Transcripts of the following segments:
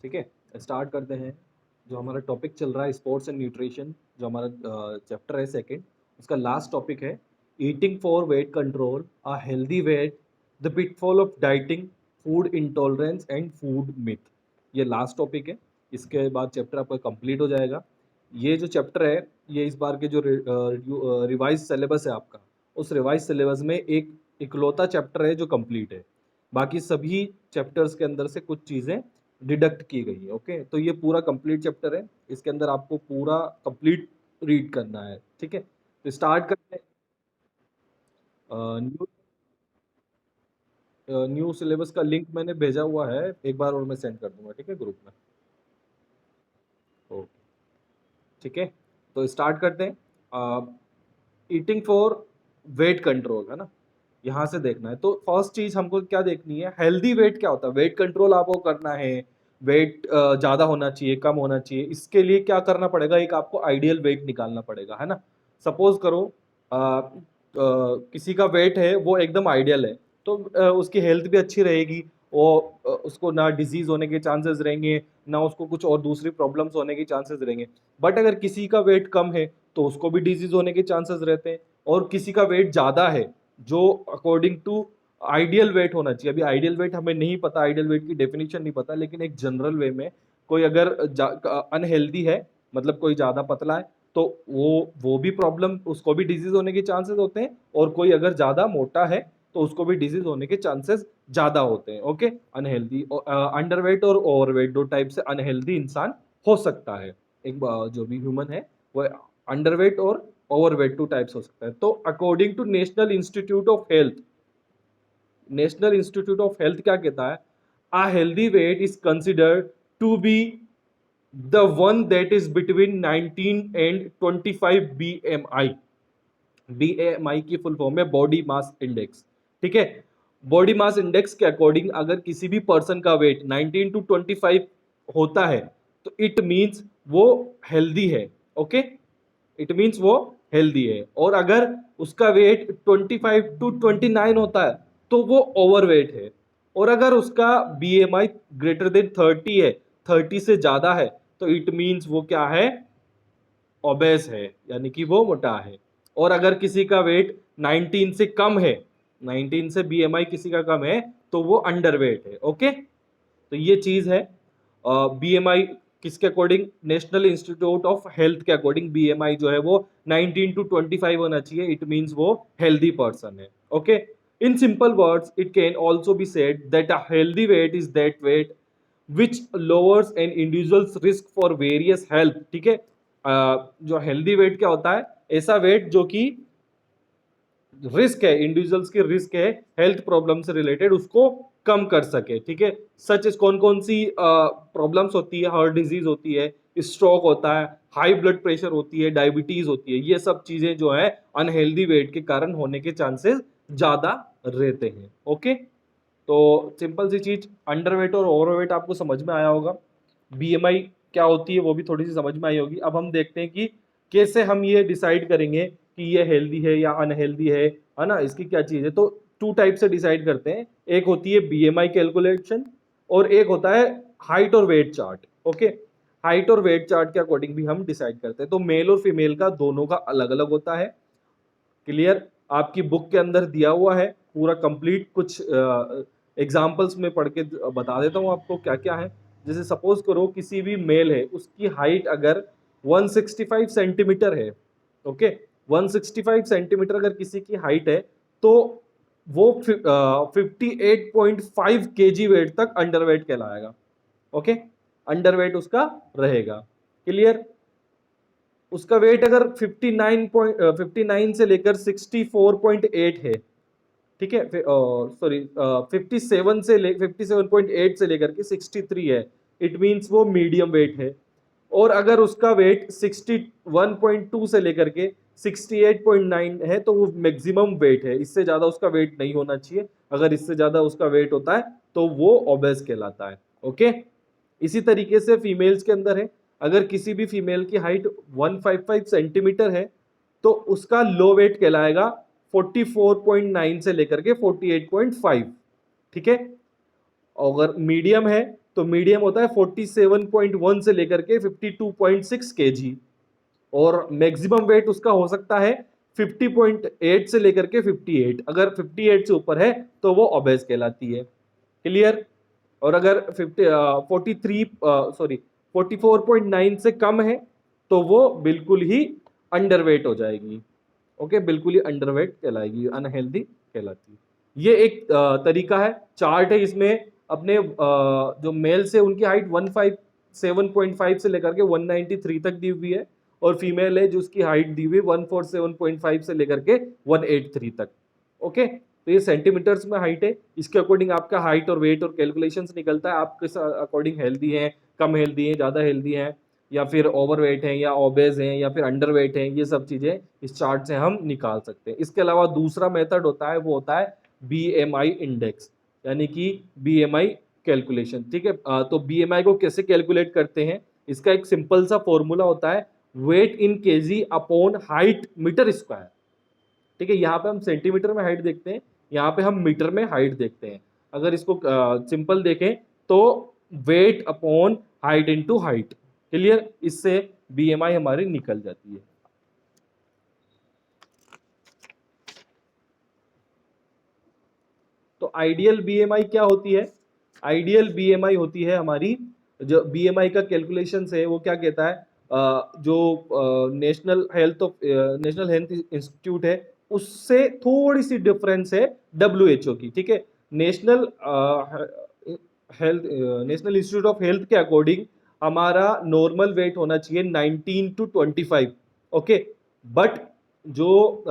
ठीक है, स्टार्ट करते हैं। जो हमारा टॉपिक चल रहा है स्पोर्ट्स एंड न्यूट्रिशन, जो हमारा चैप्टर है सेकंड, उसका लास्ट टॉपिक है eating for weight control, a healthy wait, the pitfall of dieting, food intolerance and food myth. ये लास्ट टॉपिक है। इसके बाद चैप्टर आपका कंप्लीट हो जाएगा। ये जो चैप्टर है, ये इस बार के जो रिवाइज सिलेबस है आपका, उस रिवाइज सिलेबस में एक इकलौता चैप्टर है जो कंप्लीट है। बाकी सभी चैप्टर्स के अंदर से कुछ चीज़ें डिडक्ट की गई है। ओके, तो ये पूरा कंप्लीट चैप्टर है, इसके अंदर आपको पूरा कंप्लीट रीड करना है। ठीक है, तो स्टार्ट करते हैं। न्यू न्यू सिलेबस का लिंक मैंने भेजा हुआ है, एक बार और मैं सेंड कर दूंगा। ठीक है, ग्रुप में। ओके, ठीक है, तो स्टार्ट करते हैं। ईटिंग फॉर वेट कंट्रोल है ना, यहाँ से देखना है। तो फर्स्ट चीज हमको क्या देखनी है, हेल्दी वेट क्या होता है। वेट कंट्रोल आपको करना है, वेट ज्यादा होना चाहिए, कम होना चाहिए, इसके लिए क्या करना पड़ेगा, एक आपको आइडियल वेट निकालना पड़ेगा, है ना। सपोज करो किसी का वेट है वो एकदम आइडियल है, तो उसकी हेल्थ भी अच्छी रहेगी। वो उसको ना डिजीज होने के चांसेस रहेंगे, ना उसको कुछ और दूसरी प्रॉब्लम्स होने के चांसेस रहेंगे। बट अगर किसी का वेट कम है तो उसको भी डिजीज होने के चांसेस रहते हैं। और किसी का वेट ज्यादा है, जो अकॉर्डिंग टू आइडियल वेट होना चाहिए। अभी आइडियल वेट हमें नहीं पता, आइडियल वेट की डेफिनेशन नहीं पता, लेकिन एक जनरल वे में कोई अगर अनहेल्दी है, मतलब कोई ज्यादा पतला है, तो वो भी प्रॉब्लम, उसको भी डिजीज होने के चांसेस होते हैं। और कोई अगर ज्यादा मोटा है तो उसको भी डिजीज होने के चांसेस ज्यादा होते हैं। ओके, अनहेल्दी अंडरवेट और ओवरवेट, दो टाइप से अनहेल्दी इंसान हो सकता है। एक जो भी ह्यूमन है वो अंडरवेट और ओवरवेट टू टाइप्स हो सकता है। तो according to National Institute of Health, National Institute of Health क्या कहता है, a healthy weight is considered to be the one that is between 19 and 25 BMI। BMI की फुल फॉर्म है बॉडी मास इंडेक्स। ठीक है, बॉडी मास इंडेक्स के according अगर किसी भी पर्सन का वेट 19 टू 25 होता है तो इट मींस वो हेल्दी है। ओके, इट मीन्स वो हेल्दी है। और अगर उसका वेट 25 टू 29 होता है तो वो ओवरवेट है। और अगर उसका बीएमआई ग्रेटर देन 30 है, 30 से ज्यादा है, तो इट मीन्स वो क्या है, ओबेस है, यानी कि वो मोटा है। और अगर किसी का वेट 19 से कम है, 19 से बीएमआई किसी का कम है, तो वो अंडरवेट है। ओके, तो ये चीज है। बीएमआई किसके according, National Institute of Health के अकॉर्डिंग बीएमआई जो है वो 19 टू 25 होना चाहिए, इट मींस वो हेल्दी पर्सन है। Okay, in simple words it can also be said that a healthy weight is that weight which lowers an individual's risk for various health. ठीक है, जो हेल्दी वेट क्या होता है, ऐसा वेट जो कि रिस्क है, इंडिविजुअल्स की रिस्क है हेल्थ प्रॉब्लम से रिलेटेड, उसको कम कर सके। ठीक है, सच इस कौन कौन सी प्रॉब्लम्स होती है, हार्ट डिजीज होती है, स्ट्रोक होता है, हाई ब्लड प्रेशर होती है, डायबिटीज होती है, ये सब चीजें जो है अनहेल्दी वेट के कारण होने के चांसेस ज्यादा रहते हैं। ओके, तो सिंपल सी चीज, अंडरवेट और ओवरवेट आपको समझ में आया होगा। बीएमआई क्या होती है वो भी थोड़ी सी समझ में आई होगी। अब हम देखते हैं कि कैसे हम ये डिसाइड करेंगे कि ये हेल्दी है या अनहेल्दी है ना, इसकी क्या चीज है। तो टू टाइप से डिसाइड करते हैं, एक होती है बीएमआई कैलकुलेशन और एक होता है हाइट और वेट चार्ट। ओके, हाइट और वेट चार्ट के अकॉर्डिंग भी हम डिसाइड करते हैं। तो मेल और फीमेल का दोनों का अलग अलग होता है। क्लियर, आपकी बुक के अंदर दिया हुआ है पूरा कंप्लीट। कुछ एग्जाम्पल्स में पढ़ के बता देता हूँ आपको क्या क्या है। जैसे सपोज करो किसी भी मेल है, उसकी हाइट अगर 165 सेंटीमीटर है। ओके, 165 सेंटीमीटर अगर किसी की हाइट है, तो वो 58.5 केजी वेट तक अंडरवेट कहलाएगा। ओके, अंडरवेट उसका रहेगा। क्लियर, उसका वेट अगर 59 से लेकर 64.8 है। ठीक है, सॉरी 57.8 से लेकर के 63 है, इट मींस वो मीडियम वेट है। और अगर उसका वेट 61.2 से लेकर के 68.9 है तो वो मैक्सिमम वेट है, इससे ज्यादा उसका वेट नहीं होना चाहिए। अगर इससे ज्यादा उसका वेट होता है तो वो ओबेस कहलाता है। ओके, इसी तरीके से फीमेल्स के अंदर है, अगर किसी भी फीमेल की हाइट 155 सेंटीमीटर है तो उसका लो वेट कहलाएगा 44.9 से लेकर के 48.5। ठीक है, अगर मीडियम है तो मीडियम होता है 47.1 से लेकर के 52.6 केजी, और मैक्सिमम वेट उसका हो सकता है 50.8 से लेकर के 58। अगर 58 से ऊपर है तो वो ओबेस कहलाती है। क्लियर? और अगर 44.9 से कम है तो वो बिल्कुल ही अंडरवेट हो जाएगी। ओके, बिल्कुल ही अंडरवेट कहलाएगी, अनहेल्दी कहलाती है। ये एक तरीका है, चार्ट है। इसमें अपने जो मेल्स है उनकी हाइट 157.5 से लेकर के 193 तक दी हुई है, और फीमेल है जो उसकी हाइट दी हुई 147.5 से लेकर के 183 तक। ओके, तो ये सेंटीमीटर्स में हाइट है। इसके अकॉर्डिंग आपका हाइट और वेट और कैलकुलेशंस निकलता है, आप किस अकॉर्डिंग हेल्दी हैं, कम हेल्दी हैं, ज़्यादा हेल्दी हैं, या फिर ओवरवेट हैं, या ओबेज हैं, या फिर अंडरवेट हैं। ये सब चीज़ें इस चार्ट से हम निकाल सकते हैं। इसके अलावा दूसरा मेथड होता है, वो होता है BMI इंडेक्स, यानी कि BMI कैलकुलेशन। ठीक है, तो BMI को कैसे कैलकुलेट करते हैं? इसका एक सिंपल सा फॉर्मूला होता है, weight in KG upon height metre square. ठीक है, यहाँ पे हम सेंटीमीटर में हाइट देखते हैं, यहाँ पे हम मीटर में हाइट देखते हैं। अगर इसको सिंपल देखें तो weight upon height into height. Clear? इससे BMI हमारी निकल जाती है। तो आइडियल BMI क्या होती है? आइडियल BMI होती है हमारी, जो BMI का कैलकुलेशन है वो क्या कहता है, जो नेशनल हेल्थ इंस्टीट्यूट है उससे थोड़ी सी डिफरेंस है WHO की। ठीक है, national health National Institute of Health के अकॉर्डिंग हमारा नॉर्मल वेट होना चाहिए 19 टू 25। ओके, बट जो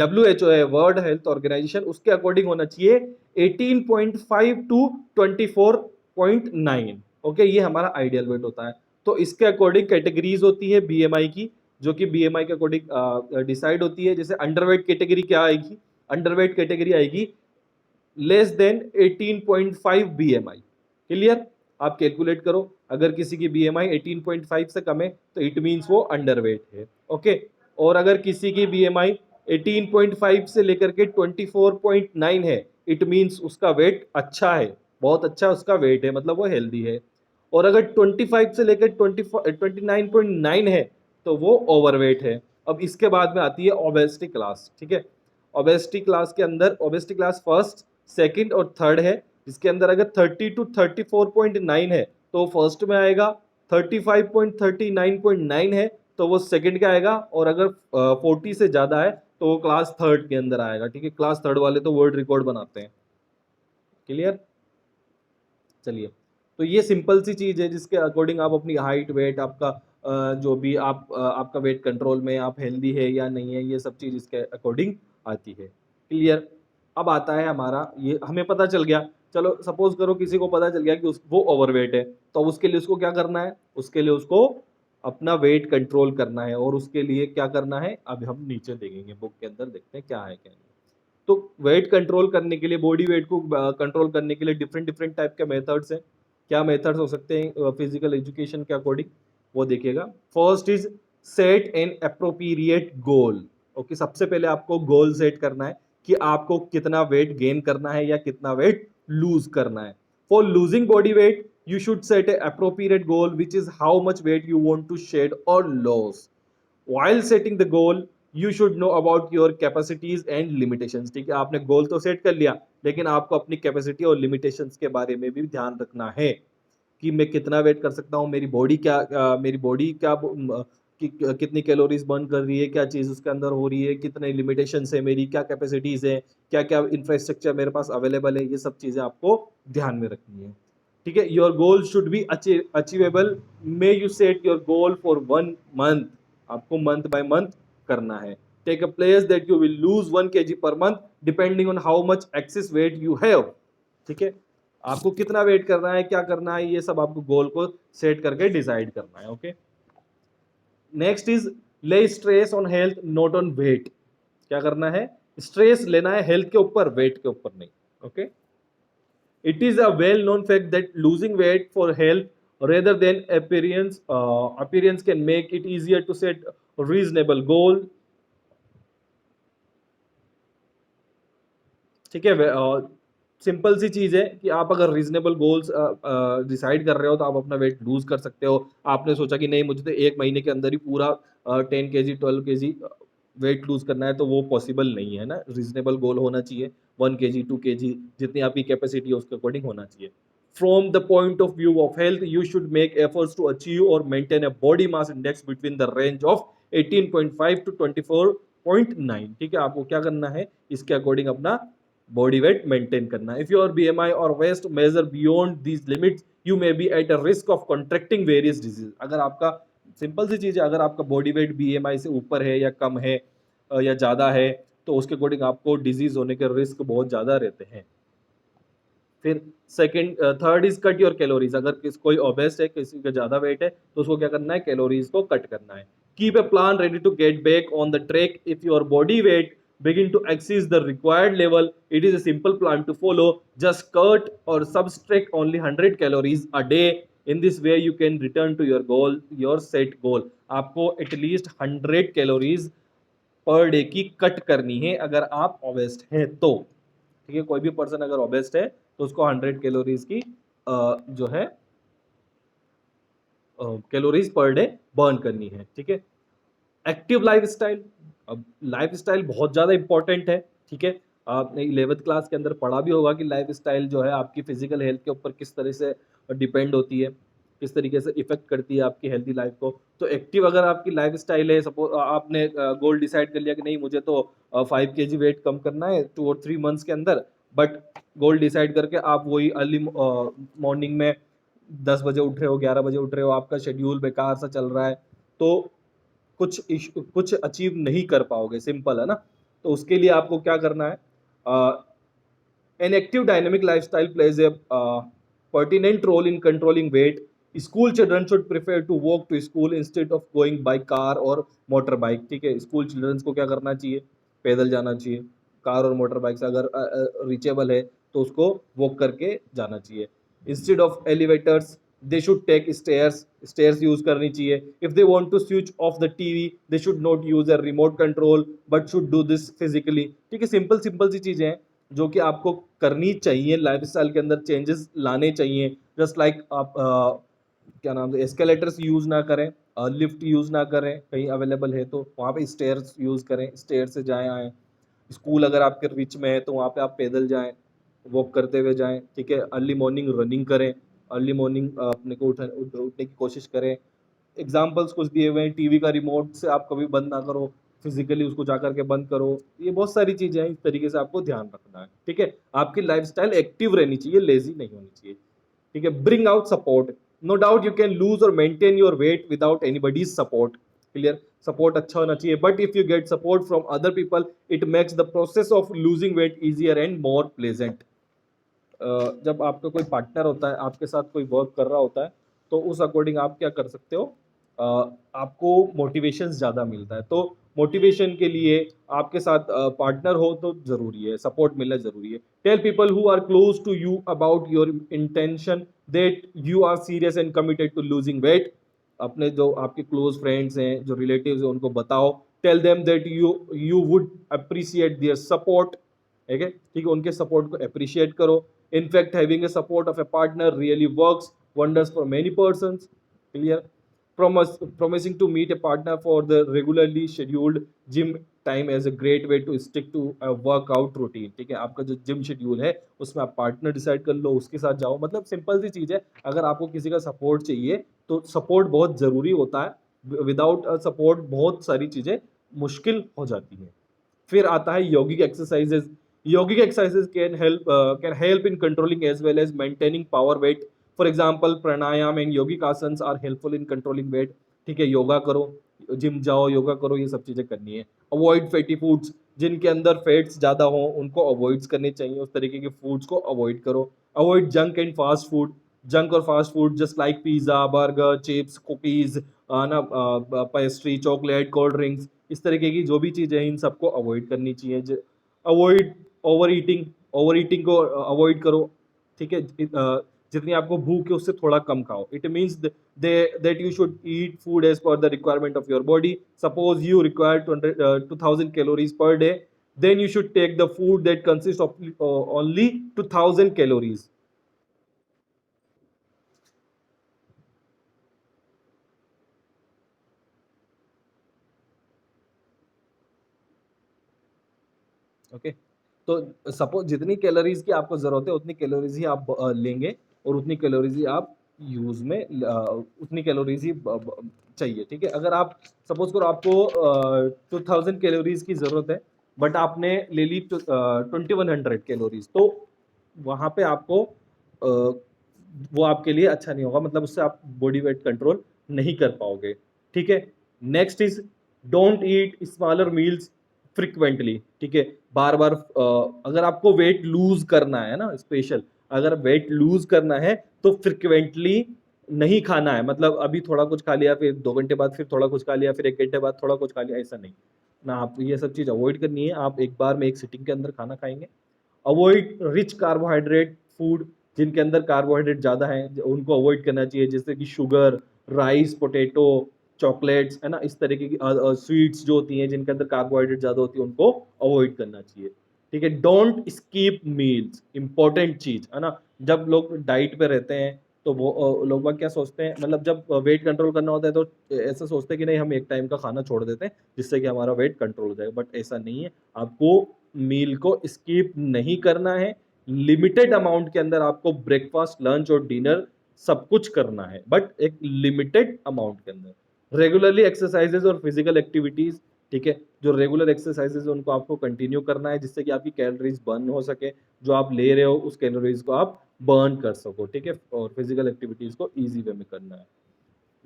WHO है, वर्ल्ड हेल्थ ऑर्गेनाइजेशन, उसके अकॉर्डिंग होना चाहिए 18.5 टू 24.9। ओके, ये हमारा आइडियल वेट होता है। तो इसके अकॉर्डिंग कैटेगरीज होती है BMI की, जो कि BMI के अकॉर्डिंग डिसाइड होती है। जैसे अंडरवेट कैटेगरी क्या आएगी? अंडरवेट कैटेगरी आएगी लेस देन 18.5 BMI। क्लियर? आप कैलकुलेट करो, अगर किसी की BMI 18.5 से कम है तो इट मीन्स वो अंडरवेट है। ओके, और अगर किसी की BMI 18.5 से लेकर के 24.9 है, इट मीन्स उसका वेट अच्छा है, बहुत अच्छा उसका वेट है, मतलब वो हेल्दी है। और अगर 25 से लेकर 29.9 है तो वो ओवरवेट है। अब इसके बाद में आती है ओबेसिटी क्लास। ठीक है, ओबेसिटी क्लास के अंदर ओबेसिटी क्लास फर्स्ट, सेकंड और थर्ड है। इसके अंदर अगर 30 टू 34.9 है तो फर्स्ट में आएगा, 35.39.9 है तो वो सेकंड का आएगा, और अगर 40 से ज़्यादा है तो वो क्लास थर्ड के अंदर आएगा। ठीक है, क्लास थर्ड वाले तो वर्ल्ड रिकॉर्ड बनाते हैं। क्लियर? चलिए, तो ये सिंपल सी चीज़ है जिसके अकॉर्डिंग आप अपनी हाइट, वेट, आपका जो भी आपका वेट कंट्रोल में, आप हेल्दी है या नहीं है, ये सब चीज़ इसके अकॉर्डिंग आती है। क्लियर? अब आता है हमारा, ये हमें पता चल गया। चलो सपोज करो किसी को पता चल गया कि वो ओवरवेट है, तो उसके लिए उसको क्या करना है? उसके लिए उसको अपना वेट कंट्रोल करना है, और उसके लिए क्या करना है अब हम नीचे देखेंगे, बुक के अंदर देखते हैं क्या है क्या नहीं। तो वेट कंट्रोल करने के लिए, बॉडी वेट को कंट्रोल करने के लिए डिफरेंट डिफरेंट टाइप के मेथड्स हैं। क्या मेथड्स हो सकते हैं फिजिकल एजुकेशन के अकॉर्डिंग, वो देखिएगा। First is set an appropriate goal. Okay, सबसे पहले आपको गोल सेट करना है कि आपको कितना वेट गेन करना है या कितना वेट लूज करना है। For losing body weight you should set a appropriate goal, which is how much weight you want to shed or lose. While setting the goal, you should know about your capacities and limitations. ठीक है, आपने गोल तो set कर लिया, लेकिन आपको अपनी capacity और लिमिटेशंस के बारे में भी ध्यान रखना है कि मैं कितना वेट कर सकता हूँ, मेरी बॉडी क्या कितनी कैलोरीज बर्न कर रही है, क्या चीज़ उसके अंदर हो रही है, कितने लिमिटेशंस है मेरी, क्या कैपेसिटीज़ है, क्या क्या इंफ्रास्ट्रक्चर मेरे पास अवेलेबल है, ये सब चीज़ें आपको ध्यान में रखनी है। ठीक है, your goal should be achievable. May you set your goal for 1 month. आपको मंथ बाय मंथ करना है। Take a place that you will lose 1 kg per month depending on how much excess weight you have. ठीक है, आपको कितना wait करना है, क्या करना है, ये सब आपको गोल को सेट करके डिसाइड करना है। Okay, next is lay stress on health not on weight. क्या करना है? स्ट्रेस लेना है हेल्थ के ऊपर, वेट के ऊपर नहीं। Okay, it is a well known fact that losing weight for health rather than appearance can make it easier to set a reasonable goal. ठीक है, सिंपल सी चीज़ है कि आप अगर रीज़नेबल गोल्स डिसाइड कर रहे हो तो आप अपना वेट लूज़ कर सकते हो। आपने सोचा कि नहीं मुझे तो 1 महीने के अंदर ही पूरा 10 केजी 12 केजी वेट लूज़ करना है, तो वो पॉसिबल नहीं है ना। रीज़नेबल गोल होना चाहिए 1 केजी 2 केजी जितनी आपकी कैपेसिटी है उसके अकॉर्डिंग होना चाहिए। From the point of view of health, you should make efforts to achieve or maintain a body mass index between the range of 18.5 to 24.9। ठीक है, आपको क्या करना है, इसके अकॉर्डिंग अपना बॉडी वेट मेंटेन करना है। इफ योर बीएमआई और waist measure beyond these limits, you may be at a risk of contracting various disease. अगर आपका सिंपल सी चीज है, अगर आपका बॉडी वेट बीएमआई से ऊपर है या कम है या ज्यादा है, तो उसके अकॉर्डिंग आपको डिजीज होने के रिस्क बहुत ज्यादा रहते हैं। फिर second third is cut your calories. अगर कोई ओबेस है, किसी का ज्यादा वेट है, तो उसको क्या करना है, कैलोरीज को कट करना है। Keep a plan ready to get back on the track if your body weight begin to exceed the required level. It is a simple plan to follow. Just cut or subtract only 100 calories a day. In this way you can return to your goal, your set goal. आपको at least 100 calories per day की cut करनी है अगर आप ओबेस्ट हैं तो। ठीक है, कोई भी पर्सन अगर ओबेस्ट है तो उसको 100 कैलोरीज की जो है कैलोरीज पर डे बर्न करनी है। ठीक है, एक्टिव लाइफस्टाइल। अब लाइफस्टाइल बहुत ज़्यादा इंपॉर्टेंट है। ठीक है, आपने 11th क्लास के अंदर पढ़ा भी होगा कि लाइफस्टाइल जो है आपकी फिजिकल हेल्थ के ऊपर किस तरह से डिपेंड होती है, किस तरीके से इफेक्ट करती है आपकी हेल्थी लाइफ को। तो एक्टिव अगर आपकी लाइफस्टाइल है, सपोज आपने गोल डिसाइड कर लिया कि नहीं मुझे तो 5 kg वेट कम करना है 2 और 3 मंथ्स के अंदर, बट गोल डिसाइड करके आप वही अर्ली मॉर्निंग में 10 बजे उठ रहे हो, 11 बजे उठ रहे हो, आपका शेड्यूल बेकार सा चल रहा है, तो कुछ अचीव नहीं कर पाओगे। सिंपल है ना। तो उसके लिए आपको क्या करना है, an active dynamic lifestyle plays a pertinent role in controlling weight. School children should prefer to walk to school instead of going by car और मोटर बाइक। ठीक है, स्कूल चिल्ड्रंस को क्या करना चाहिए, पैदल जाना चाहिए। कार और मोटर बाइक से अगर रीचेबल है तो उसको वॉक करके जाना चाहिए। Instead of elevators they should take stairs use करनी चाहिए। If they want to switch off the TV they should not use a remote control but should do this physically. ठीक है, सिंपल सिंपल सी चीजें हैं जो कि आपको करनी चाहिए, लाइफस्टाइल के अंदर चेंजेस लाने चाहिए। जस्ट लाइक आप क्या नाम है, एस्केलेटर्स यूज ना करें, लिफ्ट यूज ना करें, कहीं अवेलेबल है तो वहाँ पे स्टेयर्स यूज करें, स्टेयर से जाएं आएँ। स्कूल अगर आपके रिच में है तो वहाँ पे आप पैदल जाएं, वॉक करते हुए जाएं। ठीक है, अर्ली मॉर्निंग रनिंग करें, अर्ली मॉर्निंग अपने को उठने की कोशिश करें। एग्जाम्पल्स कुछ दिए हुए हैं, टीवी का रिमोट से आप कभी बंद ना करो, फिजिकली उसको जा करके बंद करो। ये बहुत सारी चीजें हैं, इस तरीके से आपको ध्यान रखना है। ठीक है, आपकी लाइफस्टाइल एक्टिव रहनी चाहिए, लेजी नहीं होनी चाहिए। ठीक है, bring out support. No doubt you can lose और maintain your weight without anybody's support. Clear, support अच्छा होना चाहिए, but if you get support from other people it makes the process of losing weight easier and more pleasant. जब आपका कोई partner होता है, आपके साथ कोई वर्क कर रहा होता है, तो उस अकॉर्डिंग आप क्या कर सकते हो, आपको मोटिवेशन ज़्यादा मिलता है। तो मोटिवेशन के लिए आपके साथ पार्टनर हो तो ज़रूरी है, सपोर्ट मिलना ज़रूरी है। Tell people who are close to you about your intention that you are serious and committed to losing weight. अपने जो आपके क्लोज फ्रेंड्स हैं, जो रिलेटिव्स हैं, उनको बताओ। Tell them that you would appreciate their support. ठीक है, ठीक है, उनके सपोर्ट को अप्रिशिएट करो। In fact, having a support of a partner really works wonders for many persons. Clear? Promising to meet a partner for the regularly scheduled gym time as a great way to stick to a workout routine. ठीक है, आपका जो gym schedule है उसमें आप partner decide कर लो, उसके साथ जाओ। मतलब सिंपल सी चीज़ है, अगर आपको किसी का सपोर्ट चाहिए तो सपोर्ट बहुत ज़रूरी होता है। विदाउट सपोर्ट बहुत सारी चीज़ें मुश्किल हो जाती हैं। फिर आता है योगिक exercises. Yogic exercises can help in controlling as well as maintaining power weight. For example, pranayam and yogic asanas are helpful in controlling weight. ठीक है, योगा करो, जिम जाओ, योगा करो, ये सब चीज़ें करनी है। अवॉइड फैटी फूड्स, जिनके अंदर फैट्स ज़्यादा हो उनको अवॉइड करने चाहिए, उस तरीके के फूड्स को अवॉइड करो। Avoid junk and fast food. Junk और fast food just like pizza, burger, chips, cookies, ना पेस्ट्री, चॉकलेट, कोल्ड ड्रिंक्स, इस तरीके की जो भी चीज़ें हैं इन सबको अवॉइड करनी चाहिए। अवॉइड ओवर ईटिंग को अवॉइड करो। ठीक है, जितनी आपको भूख है उससे थोड़ा कम खाओ। It means that you should eat food as per the requirement of your body. Suppose you require 2000 calories per day, then you should take the food that consists of only 2000 calories. Okay, तो suppose जितनी calories की आपको जरूरत है उतनी calories ही आप लेंगे, और उतनी कैलोरीज ही आप यूज में उतनी कैलोरीज ही चाहिए, ठीक है। अगर आप सपोज करो आपको 2000 कैलोरीज की जरूरत है, बट आपने ले ली 2100 कैलोरीज, तो वहां पे आपको वो आपके लिए अच्छा नहीं होगा, मतलब उससे आप बॉडी वेट कंट्रोल नहीं कर पाओगे, ठीक है। Next is don't eat smaller meals frequently, ठीक है। बार बार अगर आपको वेट लूज करना है ना, स्पेशल अगर वेट लूज करना है तो फ्रिक्वेंटली नहीं खाना है, मतलब अभी थोड़ा कुछ खा लिया, फिर 2 घंटे बाद फिर थोड़ा कुछ खा लिया, फिर 1 घंटे बाद थोड़ा कुछ खा लिया, ऐसा नहीं ना। आप ये सब चीज अवॉइड करनी है, आप एक बार में एक सिटिंग के अंदर खाना खाएंगे। अवॉइड रिच कार्बोहाइड्रेट फूड, जिनके अंदर कार्बोहाइड्रेट ज़्यादा है उनको अवॉइड करना चाहिए, जैसे कि शुगर, राइस, पोटैटो, चॉकलेट्स, है ना, इस तरीके की स्वीट्स जो होती हैं जिनके अंदर कार्बोहाइड्रेट ज़्यादा होती है उनको अवॉइड करना चाहिए, ठीक है। डोंट स्किप मील्स, इंपॉर्टेंट चीज़ है ना। जब लोग डाइट पे रहते हैं तो वो लोग बाग क्या सोचते हैं, मतलब जब वेट कंट्रोल करना होता है तो ऐसा सोचते हैं कि नहीं हम एक टाइम का खाना छोड़ देते हैं जिससे कि हमारा वेट कंट्रोल हो जाएगा, बट ऐसा नहीं है। आपको मील को स्किप नहीं करना है, लिमिटेड अमाउंट के अंदर आपको ब्रेकफास्ट, लंच और डिनर सब कुछ करना है, बट एक लिमिटेड अमाउंट के अंदर। रेगुलरली एक्सरसाइजेज और फिजिकल एक्टिविटीज, ठीक है, जो रेगुलर एक्सरसाइजेज है उनको आपको कंटिन्यू करना है जिससे कि आपकी कैलोरीज बर्न हो सके, जो आप ले रहे हो उस कैलोरीज को आप बर्न कर सको, ठीक है। और फिजिकल एक्टिविटीज को इजी वे में करना है,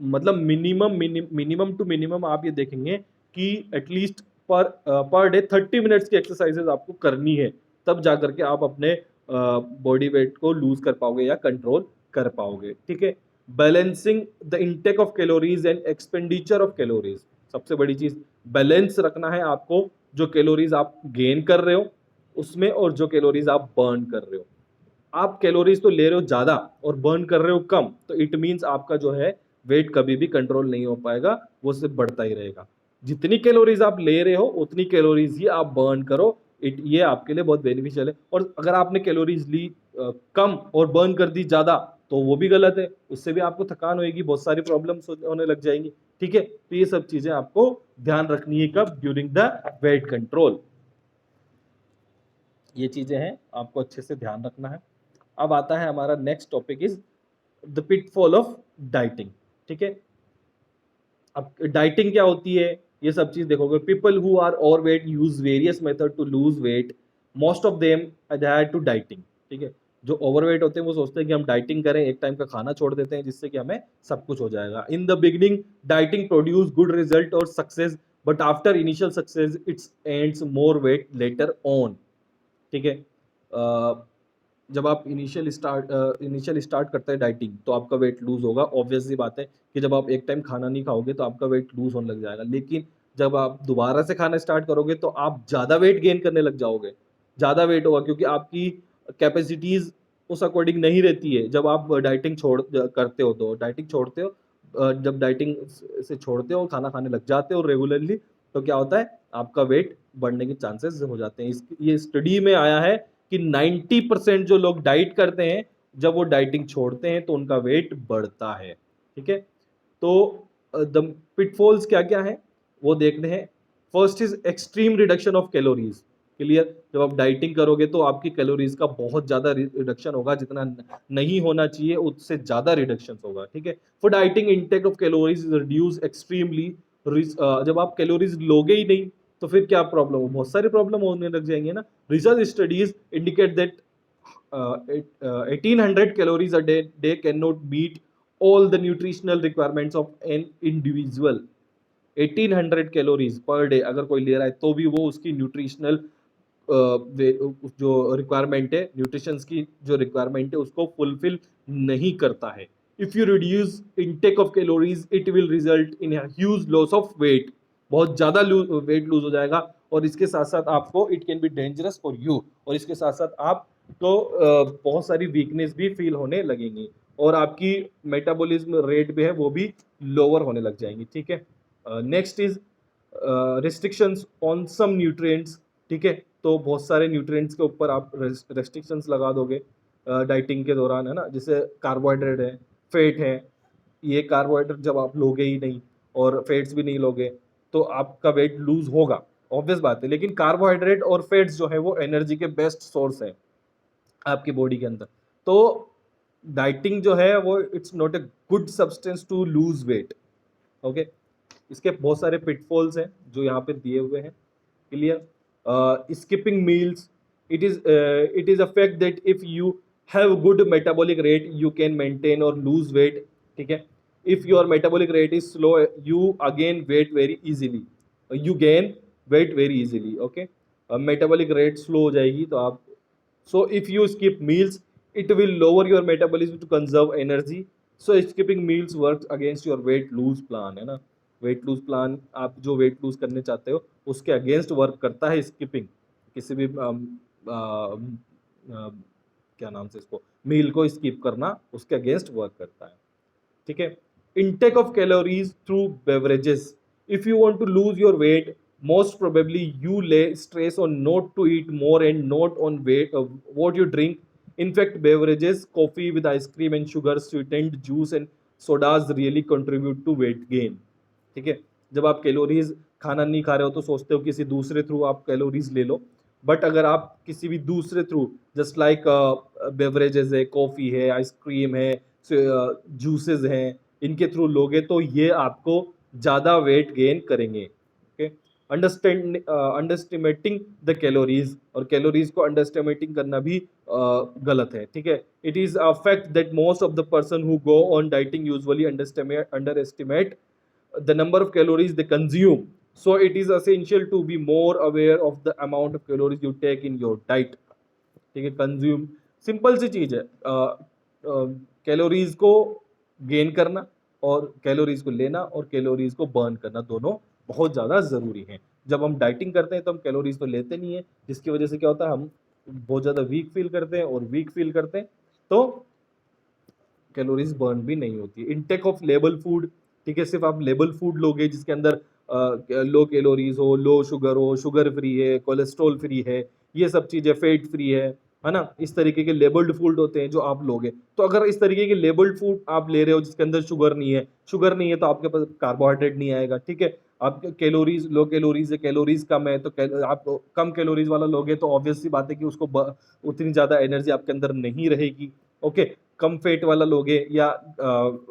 मतलब मिनिमम टू मिनिमम आप ये देखेंगे कि एटलीस्ट पर डे 30 मिनट्स की एक्सरसाइजेज आपको करनी है, तब जा करके आप अपने बॉडी वेट को लूज कर पाओगे या कंट्रोल कर पाओगे, ठीक है। Balancing the intake of calories and expenditure of calories, सबसे बड़ी चीज बैलेंस रखना है आपको, जो कैलोरीज आप गेन कर रहे हो उसमें और जो कैलोरीज आप बर्न कर रहे हो। आप कैलोरीज तो ले रहे हो ज्यादा और बर्न कर रहे हो कम, तो इट मीन्स आपका जो है वेट कभी भी कंट्रोल नहीं हो पाएगा, वो सिर्फ बढ़ता ही रहेगा। जितनी कैलोरीज आप ले रहे हो उतनी कैलोरीज ही आप बर्न करो, ये आपके लिए बहुत बेनिफिशियल है। और अगर आपने कैलोरीज ली कम और बर्न कर दी ज्यादा तो वो भी गलत है, उससे भी आपको थकान होगी, बहुत सारी प्रॉब्लम्स होने लग जाएंगी, ठीक है। तो ये सब चीजें आपको ध्यान रखनी है कब, ड्यूरिंग द वेट कंट्रोल। ये चीजें हैं आपको अच्छे से ध्यान रखना है। अब आता है हमारा next topic is the pitfall of dieting, ठीक है। अब डाइटिंग क्या होती है ये सब चीज देखोगे। People who are overweight use various method to lose weight, most of them adhere to dieting, ठीक है। जो ओवरवेट होते हैं वो सोचते हैं कि हम डाइटिंग करें, एक टाइम का खाना छोड़ देते हैं जिससे कि हमें सब कुछ हो जाएगा। In the beginning dieting produce good result और success, but after initial success it's ends more weight later on, ठीक है। जब आप इनिशियल स्टार्ट करते हैं डाइटिंग तो आपका वेट लूज होगा, ऑब्वियस सी बात है कि जब आप एक टाइम खाना नहीं खाओगे तो आपका वेट लूज होने लग जाएगा। लेकिन जब आप दोबारा से खाना स्टार्ट करोगे तो आप ज़्यादा वेट गेन करने लग जाओगे, ज़्यादा वेट होगा, क्योंकि आपकी कैपेसिटीज़ उस अकॉर्डिंग नहीं रहती है। जब आप डाइटिंग करते हो तो डाइटिंग छोड़ते हो, जब डाइटिंग से छोड़ते हो खाना खाने लग जाते हो रेगुलरली, तो क्या होता है आपका वेट बढ़ने के चांसेस हो जाते हैं। ये स्टडी में आया है कि 90% जो लोग डाइट करते हैं जब वो डाइटिंग छोड़ते हैं तो उनका वेट बढ़ता है, ठीक है। तो द पिटफॉल्स क्या क्या है वो देखने हैं। First is extreme reduction of calories, clear. जब आप डाइटिंग करोगे तो आपकी कैलोरीज का बहुत ज्यादा रिडक्शन होगा, जितना नहीं होना चाहिए उससे ज्यादा रिडक्शन होगा, ठीक है। For dieting intake of calories reduce extremely, जब आप कैलोरीज लोगे ही नहीं तो फिर क्या प्रॉब्लम हो, बहुत सारी प्रॉब्लम होने लग जाएंगे ना। Research studies indicate that 1800 calories a day cannot meet all the nutritional requirements of an individual। 1800 calories per day अगर कोई ले रहा है तो भी वो उसकी न्यूट्रिशनल जो रिक्वायरमेंट है, न्यूट्रिशन की जो रिक्वायरमेंट है उसको फुलफिल नहीं करता है। If you reduce intake of calories it will result in huge loss of weight, बहुत ज्यादा वेट लूज हो जाएगा। और इसके साथ साथ आपको it can be dangerous for you, और इसके साथ साथ आप तो बहुत सारी वीकनेस भी फील होने लगेंगी, और आपकी मेटाबॉलिज्म रेट भी है वो भी लोअर होने लग जाएंगी, ठीक है। Next is restrictions on some nutrients, ठीक है, तो बहुत सारे न्यूट्रिएंट्स के ऊपर आप रेस्ट्रिक्शंस लगा दोगे डाइटिंग के दौरान, है ना, जैसे कार्बोहाइड्रेट है, फैट है, ये कार्बोहाइड्रेट जब आप लोगे ही नहीं और फैट्स भी नहीं लोगे तो आपका वेट लूज होगा, ऑब्वियस बात है। लेकिन कार्बोहाइड्रेट और फैट्स जो है वो एनर्जी के बेस्ट सोर्स है आपकी बॉडी के अंदर। तो डाइटिंग जो है वो it's not a good substance to lose weight. Okay, इसके बहुत सारे पिटफॉल्स हैं जो यहाँ पे दिए हुए हैं, clear. Skipping meals, it is a fact that if you have good metabolic rate you can maintain or lose weight, ठीक है। if your metabolic rate is slow you again weight very easily, you gain weight very easily, okay। metabolic rate slow हो जाएगी तो आप, so if you skip meals it will lower your metabolism to conserve energy, so skipping meals works against your weight lose plan, है ना। Weight lose plan, आप जो weight lose करने चाहते हो उसके अगेंस्ट वर्क करता है स्किपिंग, किसी भी क्या नाम से इसको, मील को स्किप करना उसके अगेंस्ट वर्क करता है, ठीक है। Intake of calories through beverages, if you want to lose your weight most probably you lay stress on not to eat more and not on weight what you drink. In fact beverages, coffee with ice cream and sugar, sweetened juice and sodas really contribute to weight gain, ठीक है। जब आप calories खाना नहीं खा रहे हो तो सोचते हो किसी दूसरे थ्रू आप कैलोरीज ले लो, बट अगर आप किसी भी दूसरे थ्रू जस्ट लाइक बेवरेजेस है, कॉफ़ी है, आइसक्रीम है, जूसेस हैं, इनके थ्रू लोगे तो ये आपको ज़्यादा वेट गेन करेंगे, ओके। अंडरस्टिमेटिंग द कैलोरीज, और कैलोरीज को अंडरस्टिमेटिंग करना भी गलत है, ठीक है। It is a fact that most of the person who go on dieting usually under estimate the number of calories they consume, so it is essential to be more aware of the amount of calories you take in your diet, ठीक है। Consume, simple सी चीज है, calories को gain करना और calories को लेना और कैलोरीज को बर्न करना दोनों बहुत ज़्यादा ज़रूरी हैं। जब हम डाइटिंग करते हैं तो हम कैलोरीज तो लेते नहीं है, जिसकी वजह से क्या होता है, हम बहुत ज़्यादा वीक फील करते हैं, और वीक फील करते हैं तो कैलोरीज बर्न भी नहीं होती। इनटेक ऑफ लेबल फूड, ठीक है, सिर्फ आप लेबल फूड लोगे जिसके अंदर लो कैलोरीज हो, लो शुगर हो, शुगर फ्री है, कोलेस्ट्रॉल फ्री है, ये सब चीज़ें फेट फ्री है ना, इस तरीके के लेबल्ड फूड होते हैं जो आप लोगे। तो अगर इस तरीके के लेबल्ड फूड आप ले रहे हो जिसके अंदर शुगर नहीं है तो आपके पास कार्बोहाइड्रेट नहीं आएगा, ठीक है। आप कैलोरीज, लो कैलोरीज है, कैलोरीज कम है, तो आप कम कैलोरीज वाला लोगे तो ऑब्वियस सी बात है कि उसको उतनी ज़्यादा एनर्जी आपके अंदर नहीं रहेगी, ओके। कम फेट वाला लोगे या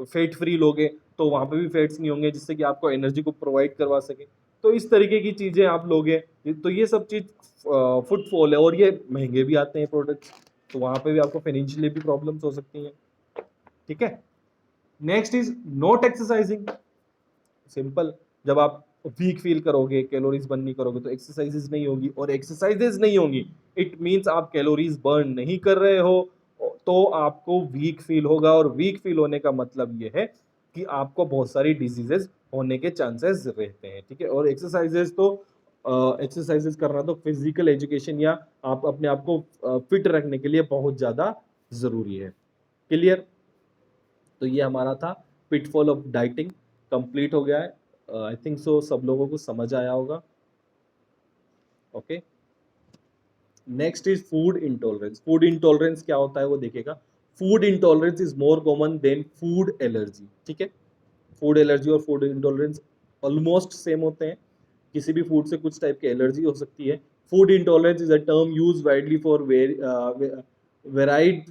फेट फ्री लोगे तो वहाँ पे भी फैट्स नहीं होंगे जिससे कि आपको एनर्जी को प्रोवाइड करवा सके। तो इस तरीके की चीज़ें आप लोगे तो ये सब चीज़ फुटफॉल है, और ये महंगे भी आते हैं प्रोडक्ट्स, तो वहाँ पे भी आपको फाइनेंशियली भी प्रॉब्लम्स हो सकती हैं, ठीक है। Next is not exercising, simple. जब आप वीक फील करोगे, कैलोरीज बर्न नहीं करोगे तो एक्सरसाइजेज नहीं होगी, और एक्सरसाइजेज नहीं होंगी इट मीन्स आप कैलोरीज बर्न नहीं कर रहे हो, तो आपको वीक फील होगा, और वीक फील होने का मतलब ये है कि आपको बहुत सारी डिजीजेस होने के चांसेस रहते हैं, ठीक है। और एक्सरसाइजेज तो एक्सरसाइजेज करना तो फिजिकल एजुकेशन या आप अपने आप को फिट रखने के लिए बहुत ज़्यादा ज़रूरी है, क्लियर। तो ये हमारा था पिटफॉल ऑफ डाइटिंग, कंप्लीट हो गया है। आई थिंक सो सब लोगों को समझ आया होगा, okay. Next is food intolerance. Food intolerance क्या होता है वो देखिएगा। Food intolerance is more common than food allergy, ठीक है। फूड एलर्जी और फूड इंटॉलरेंस ऑलमोस्ट सेम होते हैं, किसी भी फूड से कुछ टाइप की एलर्जी हो सकती है। Food intolerance is a term use widely for varied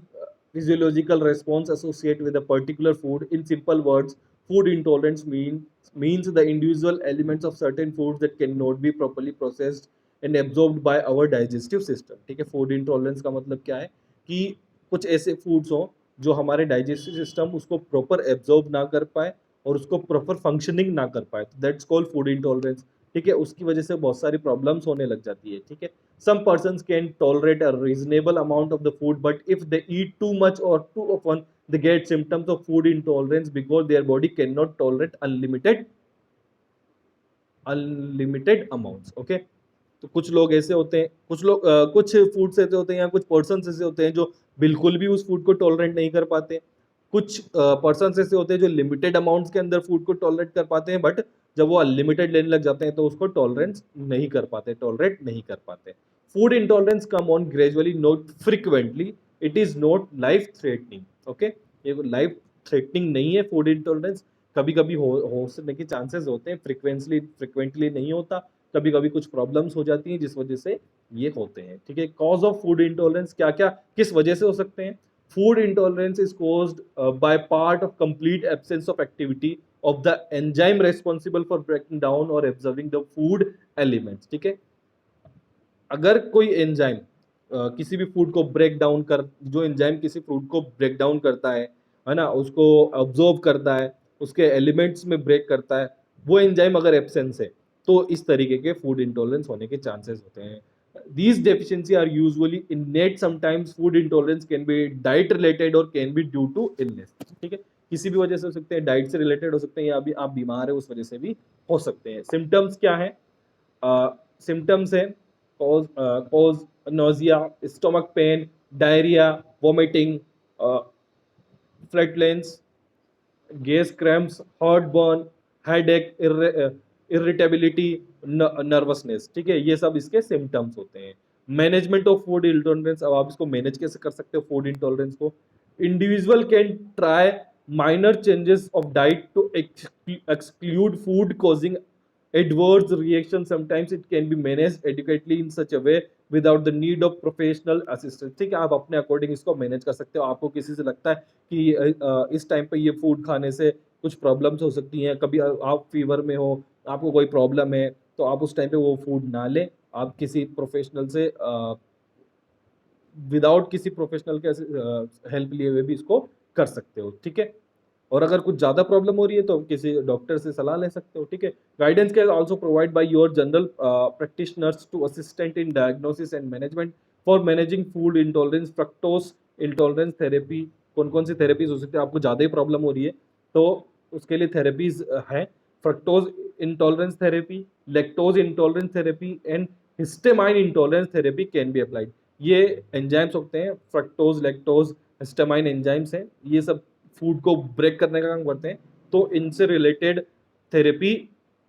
physiological response associated with a particular food. In simple words, food intolerance means the individual elements of certain foods that cannot be properly processed and absorbed by our digestive system, ठीक है। Food intolerance का मतलब क्या है कि कुछ ऐसे foods हों जो हमारे डाइजेस्टिव सिस्टम उसको प्रॉपर एब्जॉर्ब ना कर पाए और उसको प्रॉपर फंक्शनिंग ना कर पाए, तो दैट्स कॉल्ड फूड इंटॉलरेंस, ठीक है। उसकी वजह से बहुत सारी प्रॉब्लम्स होने लग जाती है, ठीक है। Some persons can tolerate a reasonable amount of the food, but if they eat too much और too often they get symptoms of food intolerance because their body cannot tolerate unlimited amounts, okay। तो कुछ लोग ऐसे होते हैं, कुछ foods ऐसे होते हैं या कुछ पर्सन्स ऐसे होते हैं जो बिल्कुल भी उस फूड को टॉलरेट नहीं कर पाते। कुछ पर्सन्स ऐसे होते हैं जो लिमिटेड अमाउंट्स के अंदर फूड को टॉलरेट कर पाते हैं, बट जब वो अनलिमिटेड लेने लग जाते हैं तो उसको टॉलरेंस नहीं कर पाते, टॉलरेट नहीं कर पाते। Food intolerance come on gradually, not frequently, it is not life threatening. Okay, ये लाइफ थ्रेटनिंग नहीं है फूड इंटॉलरेंस। कभी कभी हो सकने के चांसेस होते हैं, फ्रिक्वेंटली नहीं होता। कभी कभी कुछ प्रॉब्लम्स हो जाती हैं जिस वजह से ये होते हैं। ठीक है, कॉज ऑफ फूड इंटॉलरेंस क्या क्या किस वजह से हो सकते हैं? Food intolerance is caused by part of complete absence of activity of the enzyme responsible for breaking down or absorbing the food elements। ठीक है, अगर कोई एंजाइम किसी भी फूड को ब्रेक डाउन कर, जो एंजाइम किसी फूड को ब्रेक डाउन करता है ना, उसको ऑब्जॉर्व करता है, उसके एलिमेंट्स में ब्रेक करता है, वो एंजाइम अगर एब्सेंस है तो इस तरीके के फूड इंटॉलरेंस होने के चांसेस होते हैं। These deficiency are usually innate, sometimes food intolerance can be diet related or can be due to illness। ठीक है, किसी भी वजह से हो सकते हैं, डाइट से रिलेटेड हो सकते हैं, या अभी आप बीमार है उस वजह से भी हो सकते हैं। सिम्टम्स क्या है? सिम्टम्स है cause nausea, stomach pain, diarrhoea, vomiting, flatulence, gas cramps, heartburn, headache, irritability, nervousness. ठीक है, ये सब इसके सिम्टम्स होते हैं। मैनेजमेंट ऑफ फूड इंटॉलरेंस, अब आप इसको मैनेज कैसे कर सकते हो फूड इंटॉलरेंस को? Individual can try minor changes of diet to exclude food causing adverse reaction। Sometimes it can be managed adequately in such a way without the need of professional assistance। ठीक है, आप अपने according इसको manage कर सकते हो। आपको किसी से लगता है कि इस टाइम पे ये फूड खाने से कुछ प्रॉब्लम्स हो सकती हैं, कभी आप फीवर में हो, आपको कोई प्रॉब्लम है, तो आप उस टाइम पे वो फूड ना लें। आप किसी प्रोफेशनल से विदाउट किसी प्रोफेशनल के हेल्प लिए हुए भी इसको कर सकते हो। ठीक है, और अगर कुछ ज़्यादा प्रॉब्लम हो रही है तो किसी डॉक्टर से सलाह ले सकते हो। ठीक है, guidance can also provide by your general practitioners to assistant in diagnosis and management for managing food intolerance. Fructose intolerance therapy, कौन कौन सी थेरेपीज हो सकती है? आपको ज़्यादा ही प्रॉब्लम हो रही है तो उसके लिए थेरेपीज हैं। Fructose intolerance therapy, lactose intolerance therapy and histamine intolerance therapy can be applied. ये एंजाइम्स होते हैं, फ्रक्टोज, लैक्टोज, हिस्टामाइन एंजाइम्स हैं, ये सब फूड को ब्रेक करने का काम करते हैं। तो इनसे रिलेटेड थेरेपी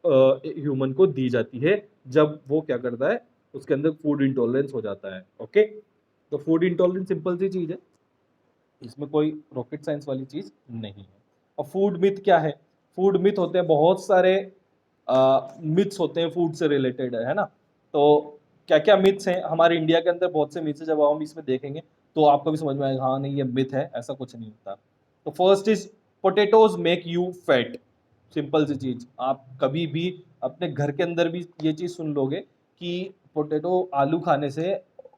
ह्यूमन को दी जाती है जब वो क्या करता है, उसके अंदर फूड इंटॉलरेंस हो जाता है। ओके, तो फूड इंटॉलरेंस सिंपल सी चीज है, इसमें कोई रॉकेट साइंस वाली चीज नहीं है। और फूड मिथ क्या है? फूड मिथ होते हैं बहुत सारे, मिथ्स होते हैं फूड से रिलेटेड, है ना। तो क्या क्या मिथ्स हैं हमारे इंडिया के अंदर? बहुत से मिथ्स है, जब हम इसमें देखेंगे तो आपको भी समझ में आएगा हाँ नहीं ये मिथ है, ऐसा कुछ नहीं होता। तो first is potatoes make you fat. Simple सी चीज, आप कभी भी अपने घर के अंदर भी ये चीज सुन लोगे कि पोटेटो, आलू खाने से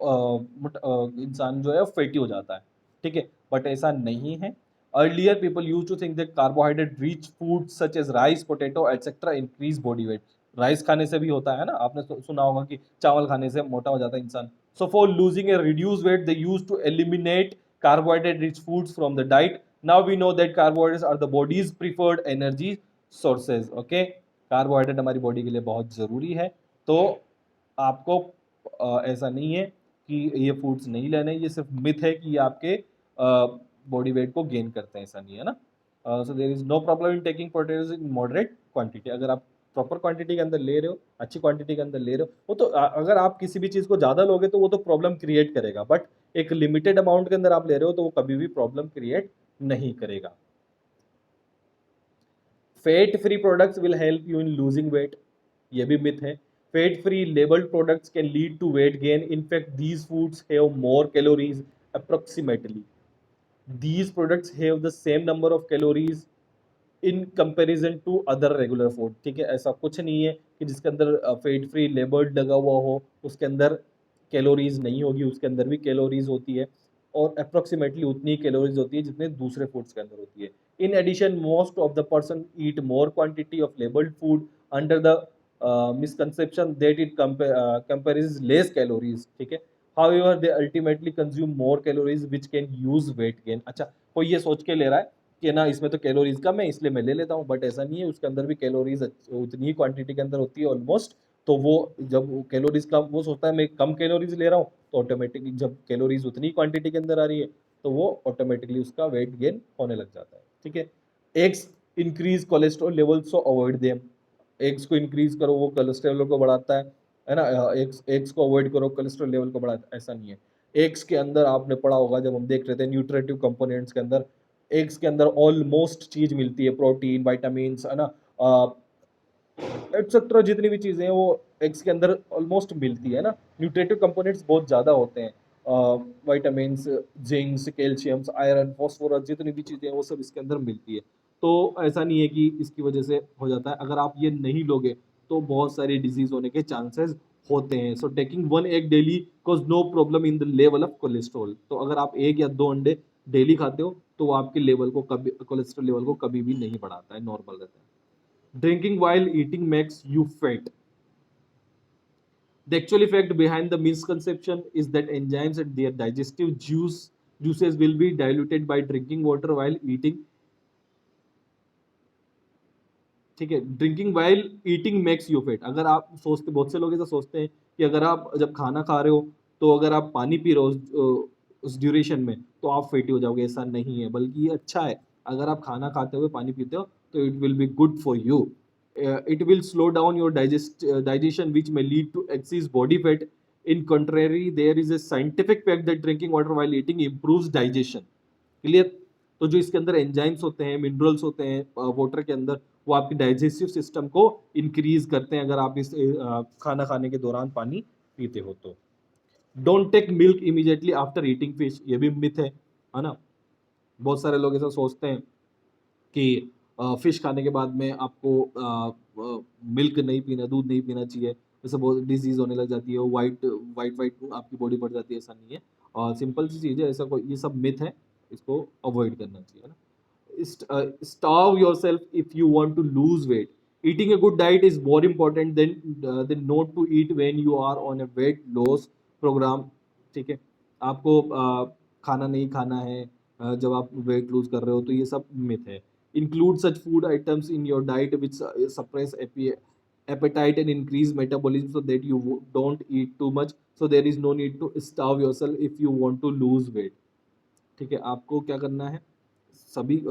इंसान जो है फेटी हो जाता है। ठीक है, बट ऐसा नहीं है। Earlier people use to think that carbohydrate rich food such as rice, potato etcetera increase body weight. Rice खाने से भी होता है ना, आपने सुना होगा कि चावल खाने से मोटा हो जाता है इंसान। So for losing a reduce weight they use to eliminate carbohydrate rich foods from the diet। Now we know that carbohydrates are the body's preferred energy sources। okay, carbohydrate हमारी बॉडी के लिए बहुत ज़रूरी है। तो आपको ऐसा नहीं है कि ये फूड्स नहीं लेने, ये सिर्फ मिथ है कि ये आपके बॉडी वेट को गेन करते हैं, ऐसा नहीं है ना। So there is no problem in taking potatoes in moderate quantity. अगर आप प्रॉपर क्वांटिटी के अंदर ले रहे हो, अच्छी क्वांटिटी के अंदर ले रहे हो, वो तो अगर आप किसी भी चीज़ को ज़्यादा लोगे तो वो तो प्रॉब्लम क्रिएट करेगा, बट एक लिमिटेड अमाउंट के अंदर आप ले रहे हो तो वो कभी भी प्रॉब्लम क्रिएट नहीं करेगा। Fat free products will help you in losing weight, ये भी मिथ है। Fat free labelled products can lead to weight gain. In fact these foods have more calories approximately. These products have the same number of calories in comparison to other regular food। ठीक है, ऐसा कुछ नहीं है कि जिसके अंदर फैट फ्री लेबल्ड लगा हुआ हो उसके अंदर कैलोरीज नहीं होगी, उसके अंदर भी कैलोरीज होती है, और अप्रोक्सीमेटली उतनी कैलोरीज होती है जितने दूसरे फूड्स के अंदर होती है। In addition most of the person eat more quantity of labelled food under the misconception that it compares less calories. ठीक है, however they ultimately consume more calories which can use weight gain। अच्छा, कोई ये सोच के ले रहा है कि ना इसमें तो कैलोरीज कम है इसलिए मैं ले लेता हूँ, बट ऐसा नहीं है, उसके अंदर भी कैलोरीज उतनी ही क्वांटिटी के अंदर होती है ऑलमोस्ट। तो वो जब कैलोरीज का वो सोचता है मैं कम कैलोरीज ले रहा हूँ, तो ऑटोमेटिकली जब कैलोरीज उतनी क्वांटिटी के अंदर आ रही है तो वो ऑटोमेटिकली उसका वेट गेन होने लग जाता है। ठीक है, एग्स इंक्रीज कोलेस्ट्रॉल लेवल, सो अवॉइड देम। एग्स को इंक्रीज करो वो कोलेस्ट्रॉल लेवल को बढ़ाता है ना, एग्स एग्स को अवॉइड करो कोलेस्ट्रॉल लेवल को बढ़ाता है, ऐसा नहीं है। एग्स के अंदर आपने पढ़ा होगा जब हम देख रहे थे न्यूट्रिटिव कंपोनेंट्स के अंदर, एग्स के अंदर ऑलमोस्ट चीज मिलती है, प्रोटीन, विटामिन्स, है ना, एटसेट्रा जितनी भी चीजें हैं वो एग्स के अंदर ऑलमोस्ट मिलती है ना। न्यूट्रिटिव कंपोनेंट्स बहुत ज्यादा होते हैं, vitamins, zincs, calciums, iron, phosphorus, जितनी भी चीजें हैं वो सब इसके अंदर मिलती है। तो ऐसा नहीं है कि इसकी वजह से हो जाता है, अगर आप ये नहीं लोगे तो बहुत सारी डिजीज होने के चांसेस होते हैं। So taking one egg daily cause no problem in the level of cholesterol. तो अगर आप एक या दो अंडे डेली खाते हो तो वो आपके लेवल को कभी, कोलेस्ट्रॉल लेवल को कभी भी नहीं बढ़ाता है, नॉर्मल रहता है। Drinking while eating makes you fat. The actual fact behind the misconception is that enzymes and their digestive juices will be diluted by drinking water while eating. ठीक है, drinking while eating makes you fat. अगर आप सोचते, बहुत से लोग ऐसा सोचते हैं कि अगर आप जब खाना खा रहे हो तो अगर आप पानी पी रहे हो उस ड्यूरेशन में तो आप फेटी हो जाओगे, ऐसा नहीं है, बल्कि ये अच्छा है। अगर आप खाना खाते हुए पानी पीते हो तो it will be good for you. It will slow down your digestion which may lead to excess body fat. In contrary, there is a scientific fact that drinking water while eating improves digestion. Clear? तो जो इसके अंदर enzymes होते हैं, minerals होते हैं water के अंदर, वो आपके डाइजेस्टिव सिस्टम को इंक्रीज करते हैं अगर आप इस खाना खाने के दौरान पानी पीते हो तो। Don't take milk immediately after eating fish, ये भी मिथ है ना। बहुत सारे लोग ऐसा सोचते हैं कि फिश खाने के बाद में आपको मिल्क नहीं पीना, दूध नहीं पीना चाहिए, जैसे बहुत डिजीज होने लग जाती है, वाइट वाइट वाइट आपकी बॉडी बढ़ जाती है, ऐसा नहीं है। और सिंपल सी चीज़ है, ऐसा कोई, ये सब मिथ है, इसको अवॉइड करना चाहिए ना। Starve yourself if you want to lose weight. Eating a good diet is more important than not to eat when you are on a weight loss program. ठीक है, आपको खाना नहीं खाना है जब आप वेट लूज कर रहे हो, तो ये सब मिथ है। Include such food items in your diet which suppress appetite and increase metabolism so that you don't eat too much. So there is no need to starve yourself if you want to lose weight. ठीक है, आपको क्या करना है, सभी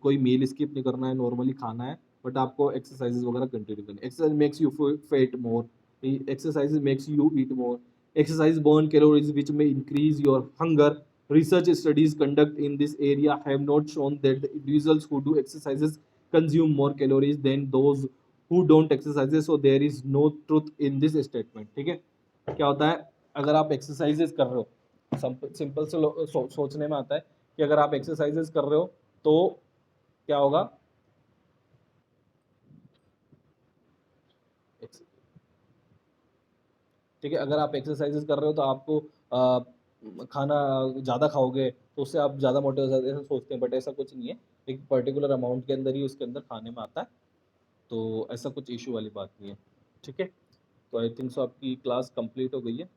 कोई मील skip नहीं करना है, नॉर्मली खाना है, बट आपको एक्सरसाइजेज वगैरह कंटिन्यू करनी है। Exercise makes you fat more, exercise makes you eat more, exercise burn calories which may increase your hunger. Research studies conducted in this area have not shown that the individuals who do exercises consume more calories than those who don't exercise. So there is no truth in this statement. ठीक है, क्या होता है, अगर आप exercises कर रहे हो, सिंपल से सोचने में आता है कि अगर आप एक्सरसाइजेस कर रहे हो तो क्या होगा, ठीक है, अगर आप एक्सरसाइजेस कर रहे हो तो आपको खाना ज़्यादा खाओगे तो उससे आप ज़्यादा मोटे हो जाते हैं, ऐसा सोचते हैं, बट ऐसा कुछ नहीं है। एक पर्टिकुलर अमाउंट के अंदर ही उसके अंदर खाने में आता है, तो ऐसा कुछ इशू वाली बात नहीं है। ठीक है, तो आई थिंक सो आपकी क्लास कंप्लीट हो गई है।